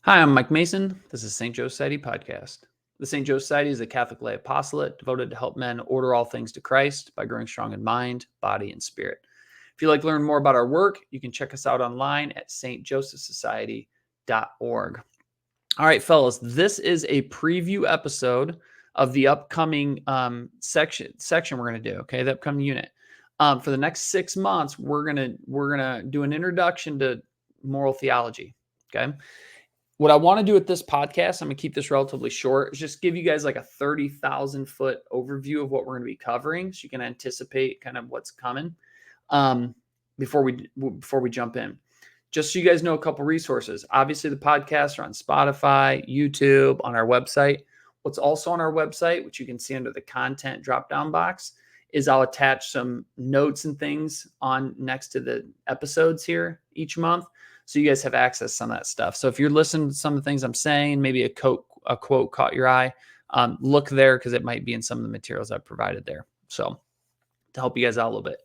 Hi, I'm Mike Mason. This is St. Joe Society Podcast. The St. Joe Society is a Catholic lay apostolate devoted to help men order all things to Christ by growing strong in mind, body, and spirit. If you'd like to learn more about our work, you can check us out online at stjosephsociety.org. All right, fellas, this is a preview episode of the upcoming section we're going to do. Okay, the upcoming unit. For the next 6 months, we're gonna do an introduction to moral theology. Okay. What I want to do with this podcast, I'm going to keep this relatively short, is just give you guys like a 30,000 foot overview of what we're going to be covering so you can anticipate kind of what's coming before we jump in. Just so you guys know a couple resources. Obviously, the podcasts are on Spotify, YouTube, on our website. What's also on our website, which you can see under the content drop-down box, is I'll attach some notes and things on next to the episodes here each month. So you guys have access to some of that stuff. So if you're listening to some of the things I'm saying, maybe a quote caught your eye, look there because it might be in some of the materials I've provided there. So to help you guys out a little bit.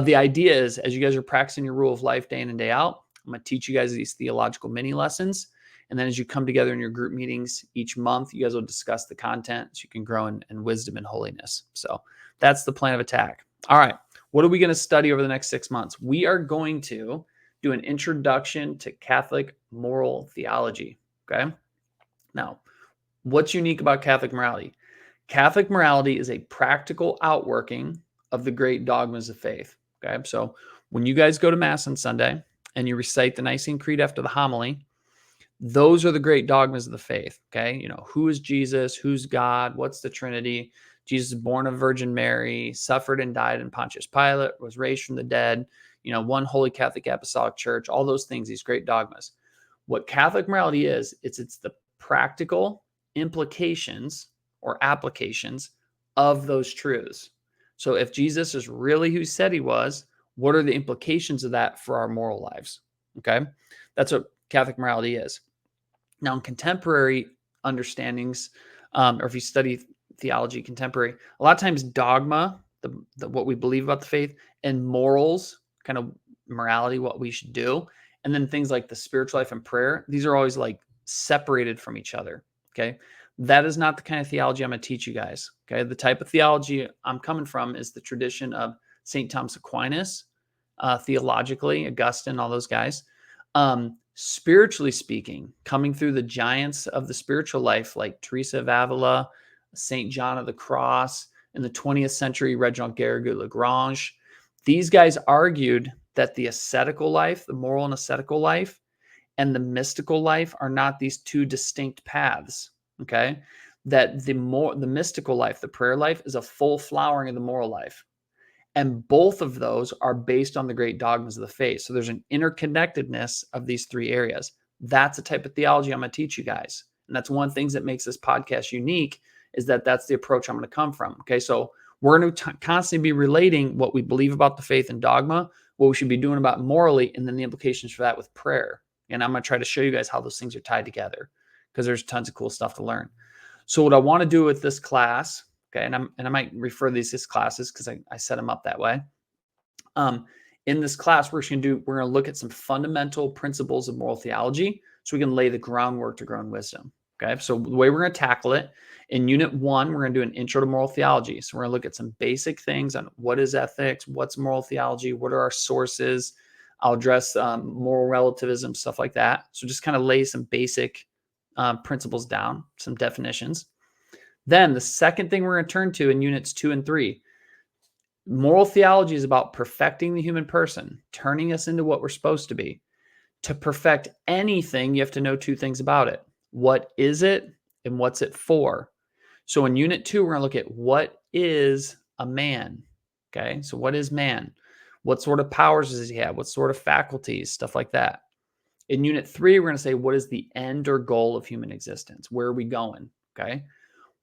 The idea is as you guys are practicing your rule of life day in and day out, I'm going to teach you guys these theological mini lessons. And then as you come together in your group meetings each month, you guys will discuss the content so you can grow in wisdom and holiness. So that's the plan of attack. All right. What are we going to study over the next 6 months? We are going to do an introduction to Catholic moral theology. Okay. Now, what's unique about Catholic morality? Catholic morality is a practical outworking of the great dogmas of faith. Okay. So when you guys go to Mass on Sunday and you recite the Nicene Creed after the homily, those are the great dogmas of the faith. Okay. You know, who is Jesus? Who's God? What's the Trinity? Jesus is born of Virgin Mary, suffered and died in Pontius Pilate, was raised from the dead, one Holy Catholic Apostolic Church, all those things, these great dogmas. What Catholic morality is, it's the practical implications or applications of those truths. So if Jesus is really who he said he was, what are the implications of that for our moral lives? Okay. That's what Catholic morality is. Now, in contemporary understandings, or if you study theology contemporary, a lot of times dogma, what we believe about the faith, and morals, kind of morality, what we should do, and then things like the spiritual life and prayer, these are always like separated from each other. Okay. That is not the kind of theology I'm going to teach you guys. Okay. The type of theology I'm coming from is the tradition of St. Thomas Aquinas, theologically, Augustine, all those guys. Spiritually speaking, coming through the giants of the spiritual life like Teresa of Avila, St. John of the Cross, in the 20th century, Reginald Garrigou-Lagrange, these guys argued that the ascetical life, the moral and ascetical life, and the mystical life are not these two distinct paths. Okay, that the mystical life, the prayer life, is a full flowering of the moral life. And both of those are based on the great dogmas of the faith. So there's an interconnectedness of these three areas. That's the type of theology I'm going to teach you guys. And that's one of the things that makes this podcast unique, is that that's the approach I'm going to come from. Okay, so we're going to constantly be relating what we believe about the faith and dogma, what we should be doing about morally, and then the implications for that with prayer. And I'm going to try to show you guys how those things are tied together, because there's tons of cool stuff to learn. So what I want to do with this class, okay, and I might refer these as classes because I set them up that way. In this class, we're going to look at some fundamental principles of moral theology so we can lay the groundwork to grow in wisdom. Okay, so the way we're going to tackle it, in Unit 1, we're going to do an intro to moral theology. So we're going to look at some basic things on what is ethics, what's moral theology, what are our sources. I'll address moral relativism, stuff like that. So just kind of lay some basic principles down, some definitions. Then the second thing we're going to turn to in Units 2 and 3, moral theology is about perfecting the human person, turning us into what we're supposed to be. To perfect anything, you have to know two things about it. What is it and what's it for? So in Unit 2, we're going to look at what is a man. Okay, so what is man? What sort of powers does he have? What sort of faculties? Stuff like that. In Unit 3, we're going to say, what is the end or goal of human existence? Where are we going? Okay.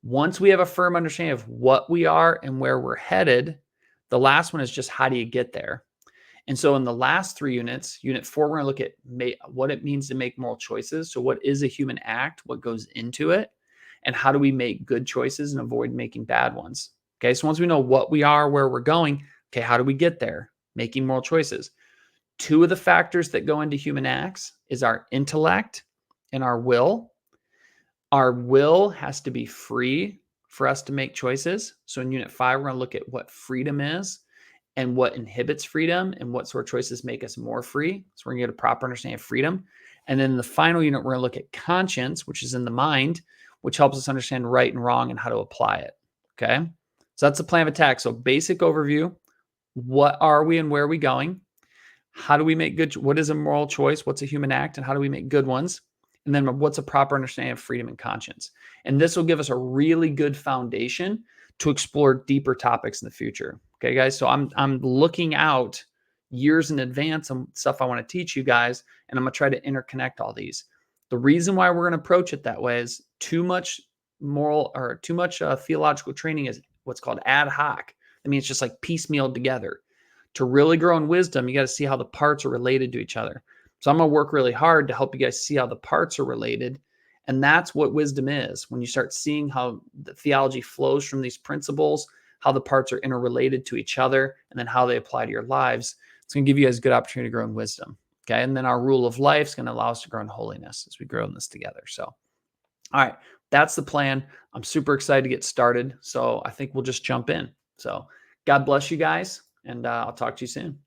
Once we have a firm understanding of what we are and where we're headed, the last one is just how do you get there? And so in the last 3 units, Unit 4, we're going to look at what it means to make moral choices. So what is a human act? What goes into it? And how do we make good choices and avoid making bad ones? Okay, so once we know what we are, where we're going, okay, how do we get there? Making moral choices. 2 of the factors that go into human acts is our intellect in our will. Our will has to be free for us to make choices. So in Unit 5, we're going to look at what freedom is and what inhibits freedom and what sort of choices make us more free. So we're going to get a proper understanding of freedom. And then in the final unit, we're going to look at conscience, which is in the mind, which helps us understand right and wrong and how to apply it. Okay. So that's the plan of attack. So basic overview. What are we and where are we going? How do we make good? What is a moral choice? What's a human act? And how do we make good ones? And then what's a proper understanding of freedom and conscience? And this will give us a really good foundation to explore deeper topics in the future. Okay, guys. So I'm looking out years in advance on stuff I want to teach you guys, and I'm gonna try to interconnect all these. The reason why we're gonna approach it that way is too much moral or too much theological training is what's called ad hoc. I mean, it's just like piecemealed together. To really grow in wisdom, you got to see how the parts are related to each other. So I'm going to work really hard to help you guys see how the parts are related. And that's what wisdom is. When you start seeing how the theology flows from these principles, how the parts are interrelated to each other, and then how they apply to your lives, it's going to give you guys a good opportunity to grow in wisdom. Okay. And then our rule of life is going to allow us to grow in holiness as we grow in this together. So, all right, that's the plan. I'm super excited to get started. So I think we'll just jump in. So God bless you guys, and I'll talk to you soon.